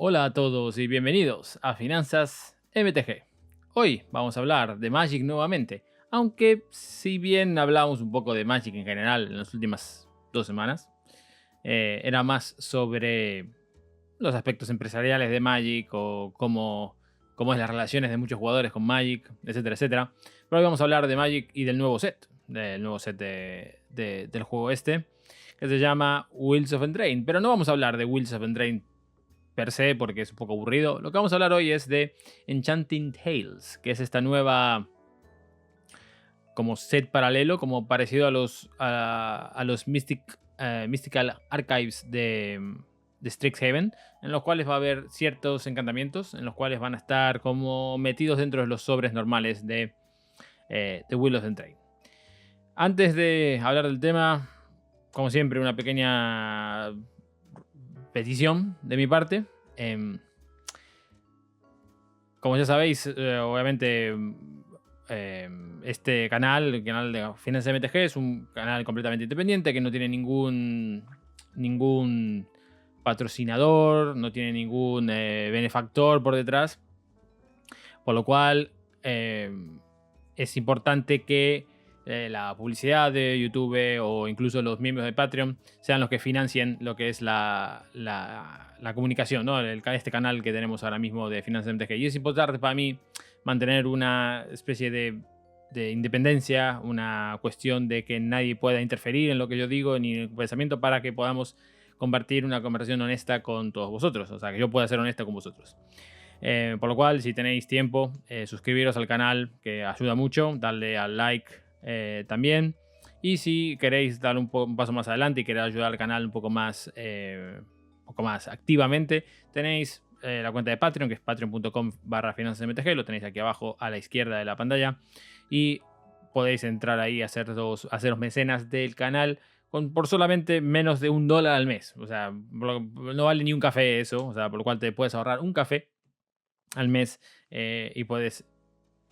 Hola a todos y bienvenidos a Finanzas MTG. Hoy vamos a hablar de Magic nuevamente, aunque si bien hablamos un poco de Magic en general en las últimas 2 semanas, era más sobre los aspectos empresariales de Magic o cómo es las relaciones de muchos jugadores con Magic, etcétera, etcétera. Pero hoy vamos a hablar de Magic y del nuevo set del juego este, que se llama Wheels of Eldraine. Pero no vamos a hablar de Wheels of Eldraine per se porque es un poco aburrido. Lo que vamos a hablar hoy es de Enchanting Tales, que es esta nueva como set paralelo, como parecido a los Mystical Archives de Strixhaven, en los cuales va a haber ciertos encantamientos, en los cuales van a estar como metidos dentro de los sobres normales de Wheel of Eldraine. Antes de hablar del tema, como siempre, una pequeña petición de mi parte. Como ya sabéis, obviamente, este canal, el canal de Finanzas MTG, es un canal completamente independiente que no tiene ningún patrocinador, no tiene ningún benefactor por detrás, por lo cual es importante que la publicidad de YouTube o incluso los miembros de Patreon sean los que financien lo que es la comunicación, ¿no? Este canal que tenemos ahora mismo de Finanzas MTG. Y es importante para mí mantener una especie de independencia, una cuestión de que nadie pueda interferir en lo que yo digo ni en el pensamiento, para que podamos compartir una conversación honesta con todos vosotros, o sea, que yo pueda ser honesta con vosotros. Por lo cual, si tenéis tiempo, suscribiros al canal, que ayuda mucho, darle al like también. Y si queréis dar un paso más adelante y queréis ayudar al canal un poco más activamente, tenéis la cuenta de Patreon, que es patreon.com/finanzasmtg. Lo tenéis aquí abajo a la izquierda de la pantalla. Y podéis entrar ahí a haceros mecenas del canal por solamente menos de $1 al mes. O sea, no vale ni un café eso. O sea, por lo cual te puedes ahorrar un café al mes y puedes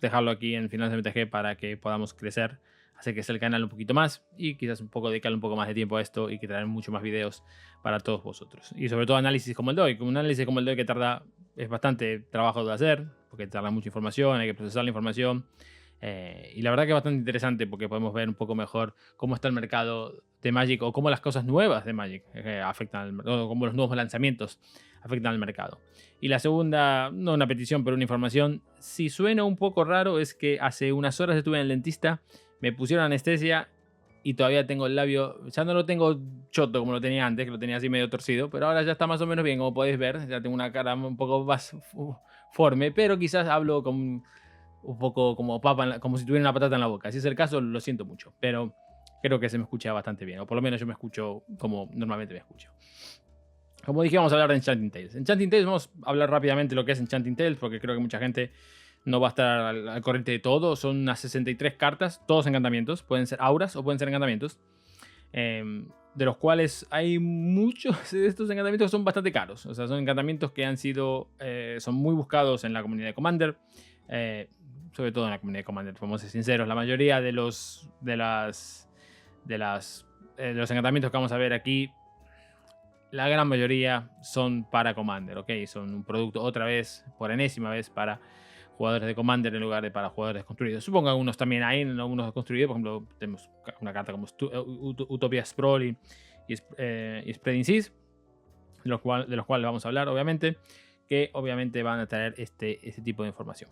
dejarlo aquí en Finanzas MTG para que podamos crecer, hacer que sea el canal un poquito más y quizás dedicarle un poco más de tiempo a esto y que traer muchos más videos para todos vosotros. Y sobre todo análisis como el de hoy. Un análisis como el de hoy que es bastante trabajo de hacer, porque tarda mucha información, hay que procesar la información. Y la verdad que es bastante interesante porque podemos ver un poco mejor cómo está el mercado de Magic o cómo las cosas nuevas de Magic afectan al mercado, cómo los nuevos lanzamientos afectan al mercado. Y la segunda, no una petición, pero una información, si suena un poco raro, es que hace unas horas estuve en el dentista, me pusieron anestesia y todavía tengo el labio, ya no lo tengo choto como lo tenía antes, que lo tenía así medio torcido, pero ahora ya está más o menos bien, como podéis ver, ya tengo una cara un poco más forme, pero quizás hablo con un poco como como si tuviera una patata en la boca. Si es el caso, lo siento mucho, pero creo que se me escucha bastante bien, o por lo menos yo me escucho como normalmente me escucho. Como dije, vamos a hablar de Enchanting Tales. Enchanting Tales, vamos a hablar rápidamente de lo que es Enchanting Tales, porque creo que mucha gente no va a estar al corriente de todo. Son unas 63 cartas, todos encantamientos. Pueden ser auras o pueden ser encantamientos. De los cuales hay muchos de estos encantamientos que son bastante caros. O sea, son encantamientos que son muy buscados en la comunidad de Commander. Sobre todo en la comunidad de Commander, vamos a ser sinceros. La mayoría de los encantamientos que vamos a ver aquí, la gran mayoría son para Commander, ¿ok? Son un producto otra vez, por enésima vez, para jugadores de Commander en lugar de para jugadores construidos. Supongo que algunos también hay, algunos construidos. Por ejemplo, tenemos una carta como Utopia Sprawl y Spreading Seas, de los cuales vamos a hablar, obviamente, que obviamente van a traer este tipo de información.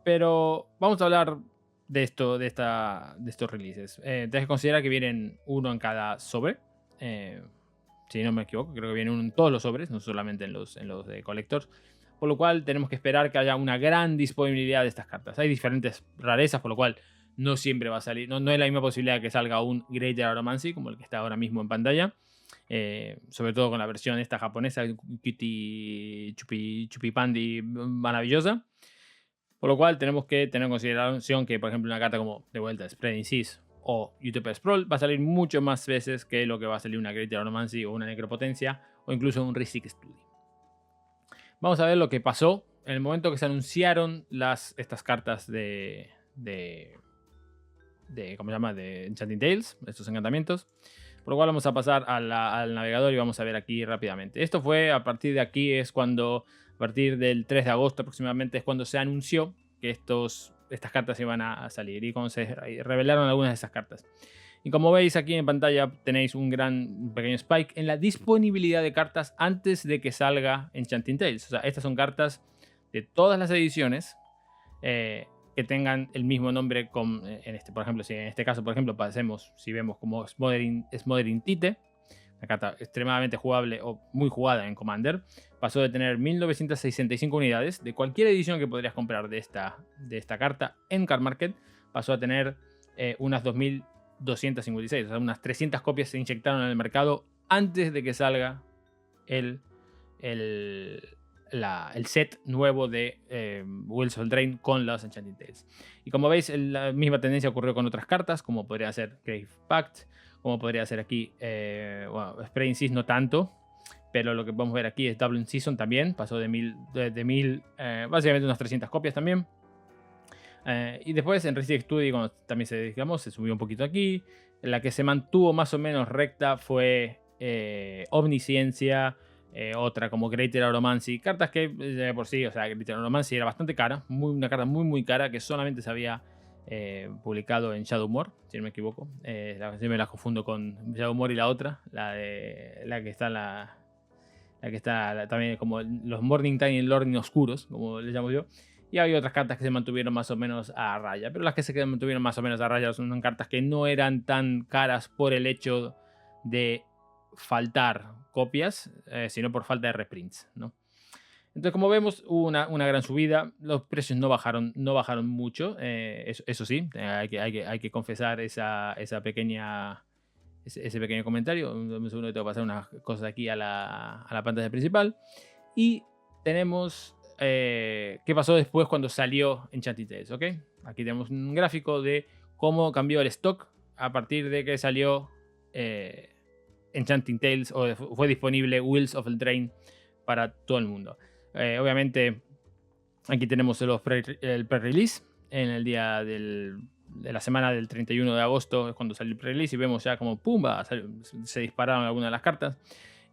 Pero vamos a hablar de estos releases. Tienes que considerar que vienen uno en cada sobre. Si no me equivoco, creo que vienen en todos los sobres, no solamente en los de Collectors. Por lo cual tenemos que esperar que haya una gran disponibilidad de estas cartas. Hay diferentes rarezas, por lo cual no siempre va a salir. No es la misma posibilidad que salga un Greater Aromancy, como el que está ahora mismo en pantalla. Sobre todo con la versión esta japonesa, Cutie Chupipandi, maravillosa. Por lo cual tenemos que tener en consideración que, por ejemplo, una carta como de vuelta Spreading Seas o Utopia Sprawl va a salir mucho más veces que lo que va a salir una Greater Aromancy o una Necropotencia o incluso un Rhystic Study. Vamos a ver lo que pasó en el momento que se anunciaron estas cartas ¿cómo se llama? De Enchanting Tales, estos encantamientos. Por lo cual vamos a pasar al navegador y vamos a ver aquí rápidamente. Esto fue a partir de aquí, es cuando, a partir del 3 de agosto aproximadamente, es cuando se anunció que estas cartas iban a salir y cuando se revelaron algunas de esas cartas. Y como veis aquí en pantalla tenéis un pequeño spike en la disponibilidad de cartas antes de que salga Enchanting Tales. O sea, estas son cartas de todas las ediciones que tengan el mismo nombre por ejemplo, si en este caso, por ejemplo, si vemos como Smothering Tite, una carta extremadamente jugable o muy jugada en Commander, pasó de tener 1965 unidades de cualquier edición que podrías comprar de esta carta en Card Market, pasó a tener unas 2256, o sea, unas 300 copias se inyectaron en el mercado antes de que salga el set nuevo de Wheels of Eldraine con los Enchanting Tales. Y como veis, la misma tendencia ocurrió con otras cartas, como podría ser Grave Pact, como podría ser aquí, Spreading Seas no tanto, pero lo que podemos ver aquí es Dublin Season también, pasó de 1000, básicamente unas 300 copias también. Y después en Ristic Study también se subió un poquito aquí. La que se mantuvo más o menos recta fue Omnisciencia, otra como Greater Aromancy, cartas que por sí, o sea, Greater Aromancy era bastante cara, una carta muy cara que solamente se había publicado en Shadowmoor, si no me equivoco. Si me la confundo con Shadowmoor y la otra, la que está también como los Morningtide y Lording Oscuros, como les llamo yo. Y había otras cartas que se mantuvieron más o menos a raya, pero las que se mantuvieron más o menos a raya son cartas que no eran tan caras por el hecho de faltar copias, sino por falta de reprints, ¿no? Entonces, como vemos, hubo una gran subida. Los precios no bajaron mucho. Eso sí, hay que confesar ese pequeño comentario. Un segundo que tengo que pasar unas cosas aquí a la pantalla principal. Y tenemos qué pasó después cuando salió Enchanting Tales, ¿ok? Aquí tenemos un gráfico de cómo cambió el stock a partir de que salió Enchanting Tales o fue disponible Wheels of Eldraine para todo el mundo. Obviamente aquí tenemos el pre-release en el día de la semana del 31 de agosto es cuando salió el pre-release y vemos ya como pumba, se dispararon algunas de las cartas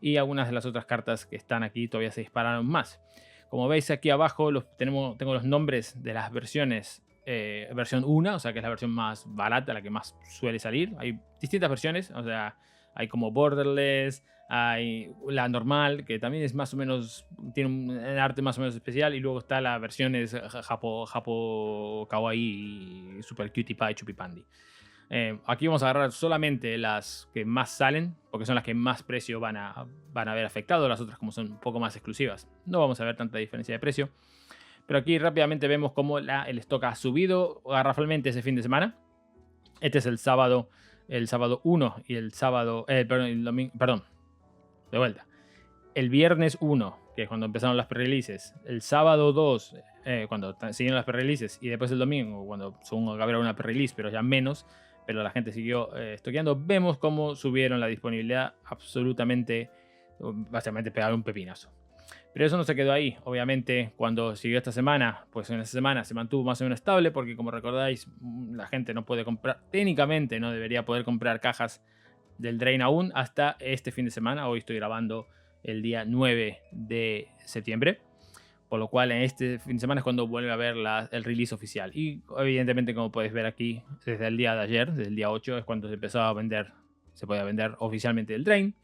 y algunas de las otras cartas que están aquí todavía se dispararon más. Como veis aquí abajo tengo los nombres de las versiones. Versión 1, o sea que es la versión más barata, la que más suele salir. Hay distintas versiones, o sea, hay como Borderless, hay la normal, que también es más o menos, tiene un arte más o menos especial, y luego está la versión japo kawaii, super cutie pie, chupi pandi. Aquí vamos a agarrar solamente las que más salen, porque son las que más precio van a ver afectado. Las otras, como son un poco más exclusivas, no vamos a ver tanta diferencia de precio. Pero aquí rápidamente vemos cómo el stock ha subido garrafalmente ese fin de semana. Este es el sábado 1 y el sábado... el domingo, perdón, de vuelta. El viernes 1, que es cuando empezaron las pre-releases. El sábado 2, cuando siguieron las pre-releases. Y después el domingo, cuando según habrá una pre-release, pero ya menos. Pero la gente siguió estoqueando. Vemos cómo subieron la disponibilidad absolutamente... Básicamente pegaron un pepinazo. Pero eso no se quedó ahí. Obviamente, cuando siguió esta semana, pues en esta semana se mantuvo más o menos estable, porque como recordáis, la gente no puede comprar, técnicamente no debería poder comprar cajas del Drain aún hasta este fin de semana. Hoy estoy grabando el día 9 de septiembre, por lo cual en este fin de semana es cuando vuelve a haber el release oficial. Y evidentemente, como podéis ver aquí, desde el día de ayer, desde el día 8, es cuando se empezó a vender, se podía vender oficialmente el Drain.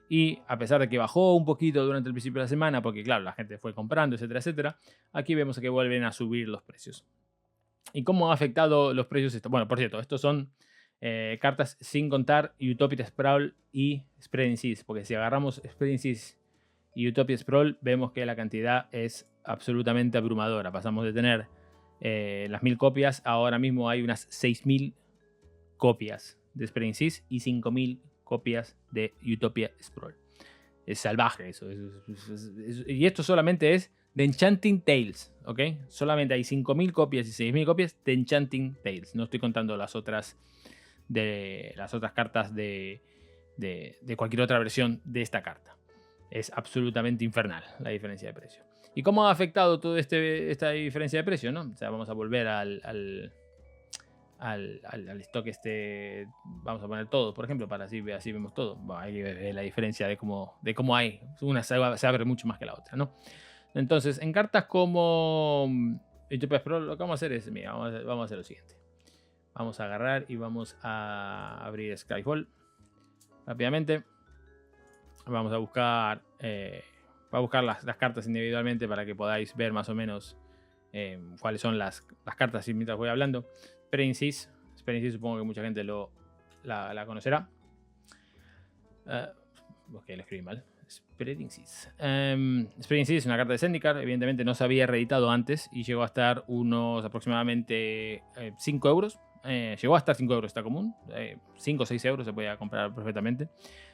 Y a pesar de que bajó un poquito durante el principio de la semana, porque claro, la gente fue comprando, etcétera, etcétera, aquí vemos que vuelven a subir los precios. ¿Y cómo ha afectado los precios esto? Bueno, por cierto, estos son cartas sin contar Utopia Sprawl y Spreading Seas, porque si agarramos Spreading Seas y Utopia Sprawl, vemos que la cantidad es absolutamente abrumadora. Pasamos de tener las 1000 copias, ahora mismo hay unas 6000 copias de Spreading Seas y 5000 copias de Utopia Sprawl. Es salvaje eso. Y esto solamente es de Enchanting Tales, ¿ok? Solamente hay 5000 copias y 6000 copias de Enchanting Tales. No estoy contando las otras cartas de cualquier otra versión de esta carta. Es absolutamente infernal la diferencia de precio. ¿Y cómo ha afectado toda esta diferencia de precio, no? O sea, vamos a volver al stock este, vamos a poner todo, por ejemplo, para así vemos todo. Bueno, hay que ver la diferencia de cómo hay. Una se abre mucho más que la otra, ¿no? Entonces, en cartas como Utopia Pro, lo que vamos a hacer es, mira, vamos a hacer lo siguiente. Vamos a agarrar y vamos a abrir Skyfall rápidamente. Vamos a buscar, las cartas individualmente para que podáis ver más o menos cuáles son las cartas mientras voy hablando. Spreading supongo que mucha gente la conocerá. Ok, lo escribí mal. Spreading Seas es una carta de Zendikar. Evidentemente no se había reeditado antes y llegó a estar unos aproximadamente 5 euros. Llegó a estar 5 euros, está común. 5 o 6 euros se podía comprar perfectamente.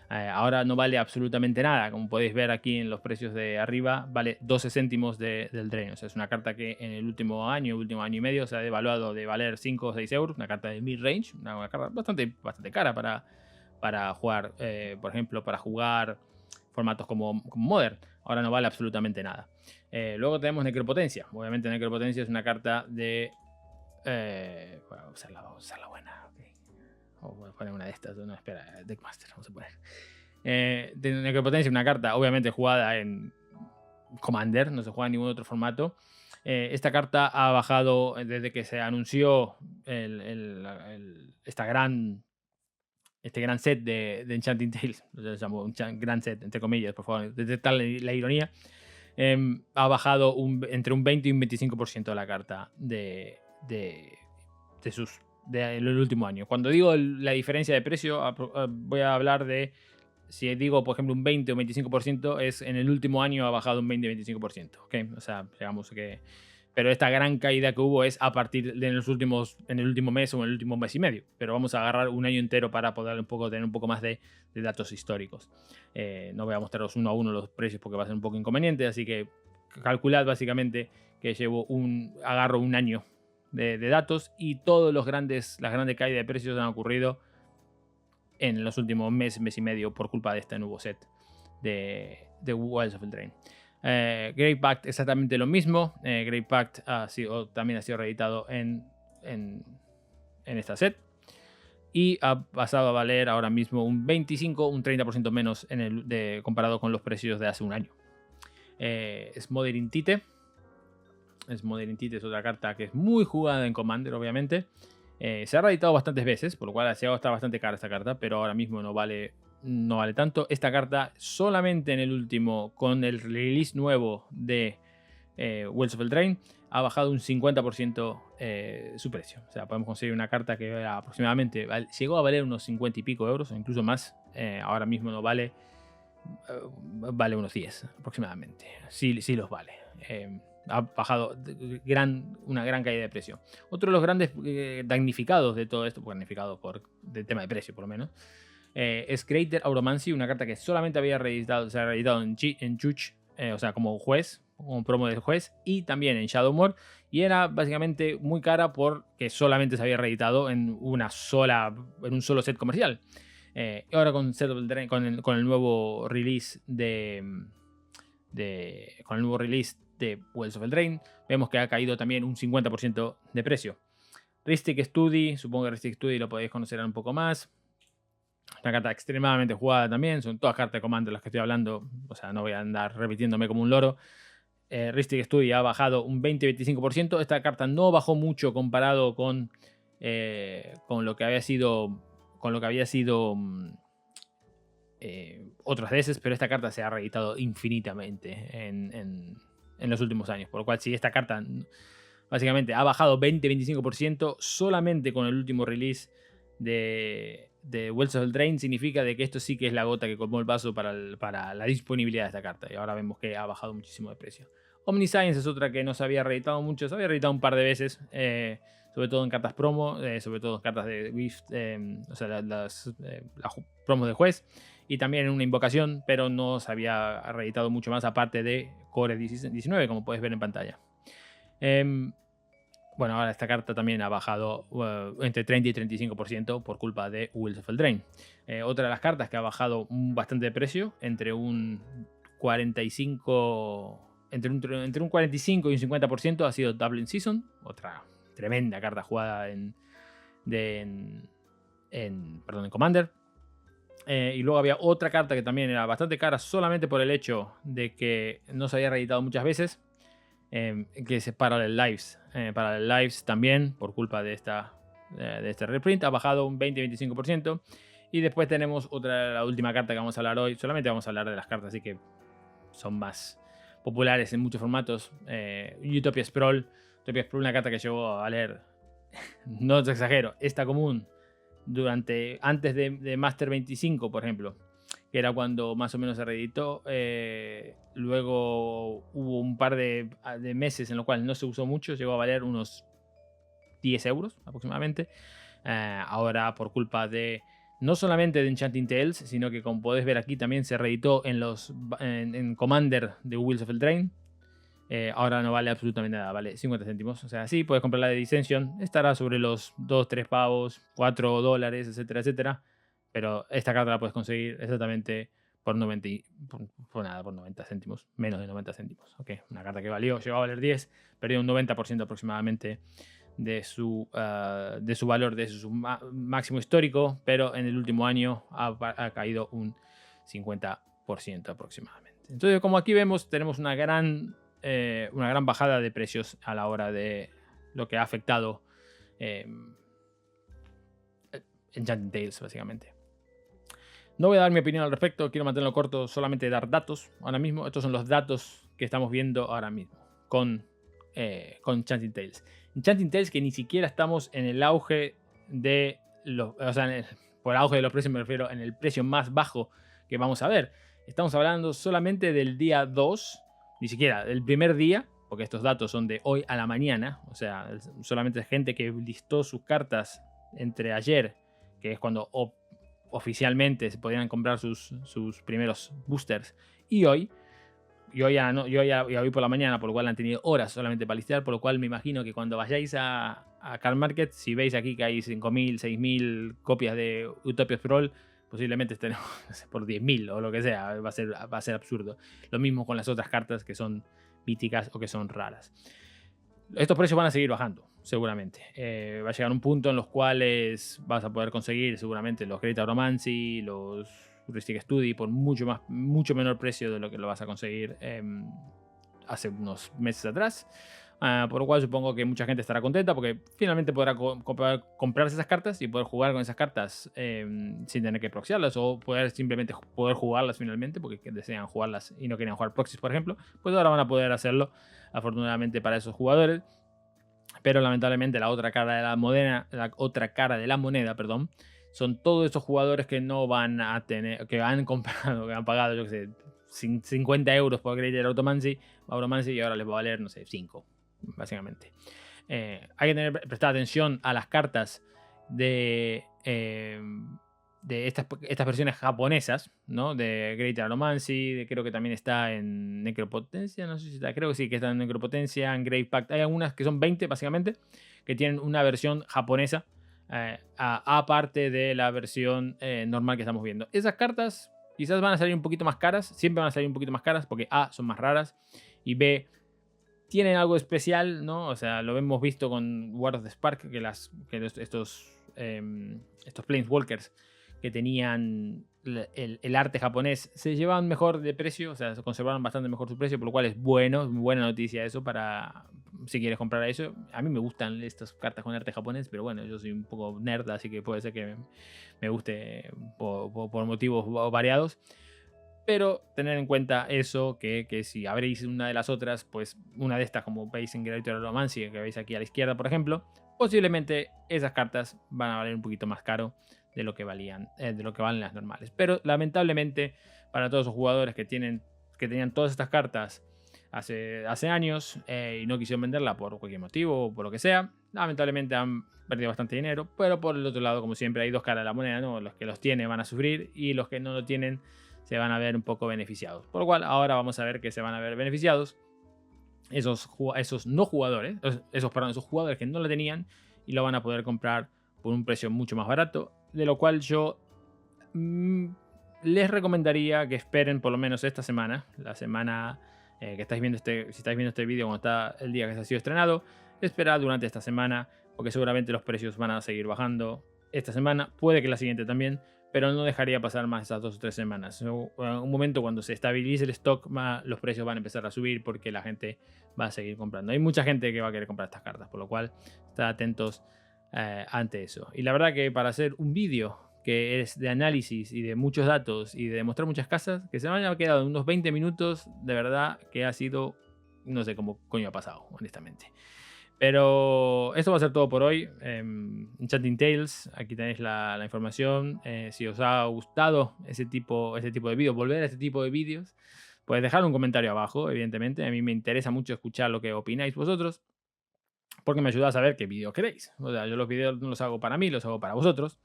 Ahora no vale absolutamente nada. Como podéis ver aquí en los precios de arriba, vale 12 céntimos del Drain. O sea, es una carta que en el último año y medio se ha devaluado de valer 5 o 6 euros. Una carta de mid-range, una carta bastante cara para jugar, por ejemplo, para jugar formatos como Modern. Ahora no vale absolutamente nada. Luego tenemos Necropotencia. Obviamente Necropotencia es una carta de... vamos a usarla buena. Okay. Voy a poner una de estas. No, espera, Deckmaster, vamos a poner. De Necropotencia, una carta obviamente jugada en Commander, no se juega en ningún otro formato. Esta carta ha bajado desde que se anunció este gran set de Enchanting Tales, lo llamo un gran set, entre comillas, por favor, detectar la ironía. Ha bajado entre un 20 y un 25% de la carta del último año. Cuando digo la diferencia de precio, voy a hablar de, si digo, por ejemplo, un 20 o un 25%, es en el último año ha bajado un 20 o 25%. ¿Okay? O sea, digamos que... Pero esta gran caída que hubo es a partir de en el último mes o en el último mes y medio. Pero vamos a agarrar un año entero para poder tener un poco más de datos históricos. No voy a mostraros uno a uno los precios porque va a ser un poco inconveniente. Así que calculad básicamente que agarro un año de datos y todas las grandes caídas de precios han ocurrido en los últimos mes y medio por culpa de este nuevo set de Wilds of the Drain. Great Pact exactamente lo mismo. Great Pact también ha sido reeditado en esta set y ha pasado a valer ahora mismo un 25, un 30% menos comparado con los precios de hace un año. Smothering Tite. Smothering Tite es otra carta que es muy jugada en Commander, obviamente. Se ha reeditado bastantes veces, por lo cual ha llegado a estar bastante cara esta carta, pero ahora mismo no vale tanto. Esta carta solamente en el último, con el release nuevo de Wells of Eldraine, ha bajado un 50% su precio. O sea, podemos conseguir una carta que aproximadamente llegó a valer unos 50 y pico euros, o incluso más. Ahora mismo no vale unos 10 aproximadamente. Sí los vale. Ha bajado una gran caída de precio. Otro de los grandes damnificados de todo esto, damnificado del tema de precio por lo menos, es Greater Auromancy, una carta que solamente se ha reeditado en Chuch, o sea, como juez, como promo de juez, y también en Shadowmoor, y era básicamente muy cara porque solamente se había reeditado en un solo set comercial. Ahora con el nuevo release con el nuevo release de Wells of Eldraine, vemos que ha caído también un 50% de precio. Rhystic Study, supongo que Rhystic Study lo podéis conocer un poco más. Una carta extremadamente jugada también, son todas cartas de Commander de las que estoy hablando, o sea, no voy a andar repitiéndome como un loro. Rhystic Study ha bajado un 20-25%. Esta carta no bajó mucho comparado con lo que había sido otras veces, pero esta carta se ha reeditado infinitamente en los últimos años. Por lo cual, si esta carta básicamente ha bajado 20-25% solamente con el último release de Wells of Eldraine, significa de que esto sí que es la gota que colmó el vaso para la disponibilidad de esta carta. Y ahora vemos que ha bajado muchísimo de precio. Omniscience es otra que no se había reeditado mucho, se había reeditado un par de veces, sobre todo en cartas promo, sobre todo en cartas de Rift, o sea, las promos de juez, y también en una invocación, pero no se había reeditado mucho más aparte de Core 19, como puedes ver en pantalla. Bueno, ahora esta carta también ha bajado entre 30 y 35% por culpa de Wilds of Eldraine. Otra de las cartas que ha bajado bastante de precio, entre un 45 y un 50%, ha sido Dublin Season, otra tremenda carta jugada en en Commander. Y luego había otra carta que también era bastante cara solamente por el hecho de que no se había reeditado muchas veces, que es Parallel Lives. Parallel Lives también, por culpa de este reprint, ha bajado un 20-25%. Y después tenemos la última carta que vamos a hablar hoy. Solamente vamos a hablar de las cartas así que son más populares en muchos formatos. Utopia Sprawl. Utopia Sprawl, una carta que llegó a valer, no te exagero, esta común antes de Master 25, por ejemplo, que era cuando más o menos se reeditó. Luego hubo un par de meses en los cuales no se usó mucho, llegó a valer unos 10 euros aproximadamente. Ahora, por culpa de no solamente de Enchanting Tales, sino que, como podés ver aquí, también se reeditó en Commander de Wheels of Eldraine. Ahora no vale absolutamente nada, vale 50 céntimos. O sea, sí, puedes comprar la de Dissension, estará sobre los 2, 3 pavos, 4 dólares, etcétera, etcétera. Pero esta carta la puedes conseguir exactamente por 90, por 90 céntimos, menos de 90 céntimos. Okay, una carta que llegó a valer 10, perdió un 90% aproximadamente de su valor, de su máximo histórico, pero en el último año ha caído un 50% aproximadamente. Entonces, como aquí vemos, tenemos una gran bajada de precios a la hora de lo que ha afectado Enchanting Tales, básicamente. No voy a dar mi opinión al respecto, quiero mantenerlo corto, solamente dar datos ahora mismo. Estos son los datos que estamos viendo ahora mismo con Enchanting Tales. Enchanting Tales, que ni siquiera estamos en el auge de los... O sea, por auge de los precios me refiero en el precio más bajo que vamos a ver. Estamos hablando solamente del día 2, ni siquiera del primer día, porque estos datos son de hoy a la mañana. O sea, solamente gente que listó sus cartas entre ayer, que es cuando oficialmente se podían comprar sus primeros boosters, y hoy. Yo ya hoy por la mañana, por lo cual han tenido horas solamente para listear, por lo cual me imagino que cuando vayáis a Card Market, si veis aquí que hay 5.000, 6.000 copias de Utopia Sprawl, posiblemente estén por 10.000 o lo que sea, va a ser absurdo. Lo mismo con las otras cartas que son míticas o que son raras. Estos precios van a seguir bajando, seguramente. Va a llegar un punto en los cuales vas a poder conseguir seguramente los Great Aromancy, los Heuristic Study por mucho menor precio de lo que lo vas a conseguir hace unos meses atrás. Por lo cual supongo que mucha gente estará contenta porque finalmente podrá comprarse esas cartas y poder jugar con esas cartas sin tener que proxiarlas, o simplemente poder jugarlas finalmente porque desean jugarlas y no querían jugar proxies, por ejemplo. Pues ahora van a poder hacerlo, afortunadamente para esos jugadores. Pero lamentablemente la otra cara de la moneda, son todos esos jugadores que no van a tener, que han comprado, que han pagado, yo que sé, 50 euros por Greater Automancy, y ahora les va a valer, no sé, 5, básicamente. Hay que prestar atención a las cartas de estas versiones japonesas, ¿no? De Greater Automancy, creo que también está en Necropotencia, no sé si está, creo que sí, que está en Necropotencia, en Grave Pact. Hay algunas que son 20, básicamente, que tienen una versión japonesa, aparte de la versión normal que estamos viendo. Esas cartas quizás van a salir un poquito más caras, siempre van a salir un poquito más caras porque A, son más raras, y B, tienen algo especial, ¿no? O sea, lo hemos visto con War of the Spark, que estos Planeswalkers que tenían el arte japonés se llevaban mejor de precio, o sea, se conservaron bastante mejor su precio, por lo cual es bueno, muy buena noticia eso para si quieres comprar eso. A mí me gustan estas cartas con arte japonés, pero bueno, yo soy un poco nerd, así que puede ser que me guste por motivos variados. Pero tener en cuenta eso, que si abrís una de las otras, pues una de estas, como veis en Greater Romancy, que veis aquí a la izquierda, por ejemplo, posiblemente esas cartas van a valer un poquito más caro de lo que valen las normales. Pero lamentablemente, para todos esos jugadores que tenían todas estas cartas hace años y no quisieron venderla por cualquier motivo o por lo que sea, lamentablemente han perdido bastante dinero. Pero por el otro lado, como siempre, hay dos caras de la moneda, ¿no? Los que los tienen van a sufrir y los que no lo tienen se van a ver un poco beneficiados. Por lo cual ahora vamos a ver que se van a ver beneficiados esos jugadores que no lo tenían y lo van a poder comprar por un precio mucho más barato, de lo cual yo les recomendaría que esperen por lo menos esta semana, la semana que estáis viendo si estáis viendo este vídeo cuando está el día que se ha sido estrenado, esperad durante esta semana porque seguramente los precios van a seguir bajando esta semana, puede que la siguiente también, pero no dejaría pasar más esas 2 o 3 semanas. Un momento cuando se estabilice el stock, los precios van a empezar a subir porque la gente va a seguir comprando. Hay mucha gente que va a querer comprar estas cartas, por lo cual estad atentos ante eso. Y la verdad que para hacer un vídeo que es de análisis y de muchos datos y de demostrar muchas casas, que se me haya quedado unos 20 minutos, de verdad que ha sido, no sé cómo coño ha pasado, honestamente. Pero esto va a ser todo por hoy. Enchanting Tales, aquí tenéis la información. Si os ha gustado ese tipo de vídeos, volver a este tipo de vídeos, pues dejad un comentario abajo, evidentemente. A mí me interesa mucho escuchar lo que opináis vosotros, porque me ayuda a saber qué vídeos queréis. O sea, yo los vídeos no los hago para mí, los hago para vosotros.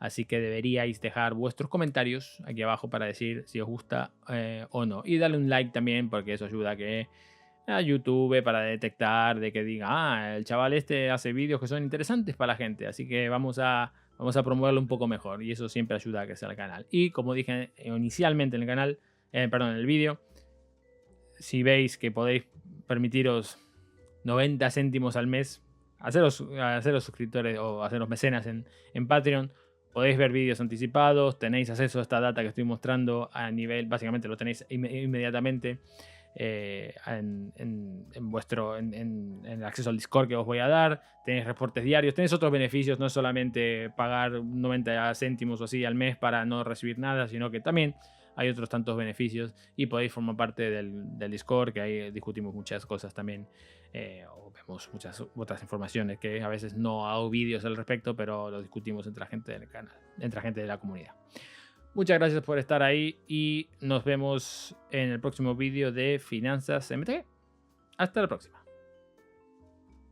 Así que deberíais dejar vuestros comentarios aquí abajo para decir si os gusta o no. Y darle un like también, porque eso ayuda a YouTube para detectar de que diga, el chaval este hace vídeos que son interesantes para la gente, así que vamos a promoverlo un poco mejor, y eso siempre ayuda a que sea el canal. Y como dije inicialmente en el canal, perdón, en el vídeo, si veis que podéis permitiros 90 céntimos al mes, haceros suscriptores o haceros mecenas en Patreon. Podéis ver vídeos anticipados, tenéis acceso a esta data que estoy mostrando a nivel, básicamente lo tenéis inmediatamente en el acceso al Discord que os voy a dar. Tenéis reportes diarios, tenéis otros beneficios, no es solamente pagar 90 céntimos o así al mes para no recibir nada, sino que también hay otros tantos beneficios y podéis formar parte del Discord, que ahí discutimos muchas cosas también, o vemos muchas otras informaciones que a veces no hago vídeos al respecto, pero lo discutimos entre la gente del canal, entre la gente de la comunidad. Muchas gracias por estar ahí y nos vemos en el próximo vídeo de Finanzas MTG. Hasta la próxima.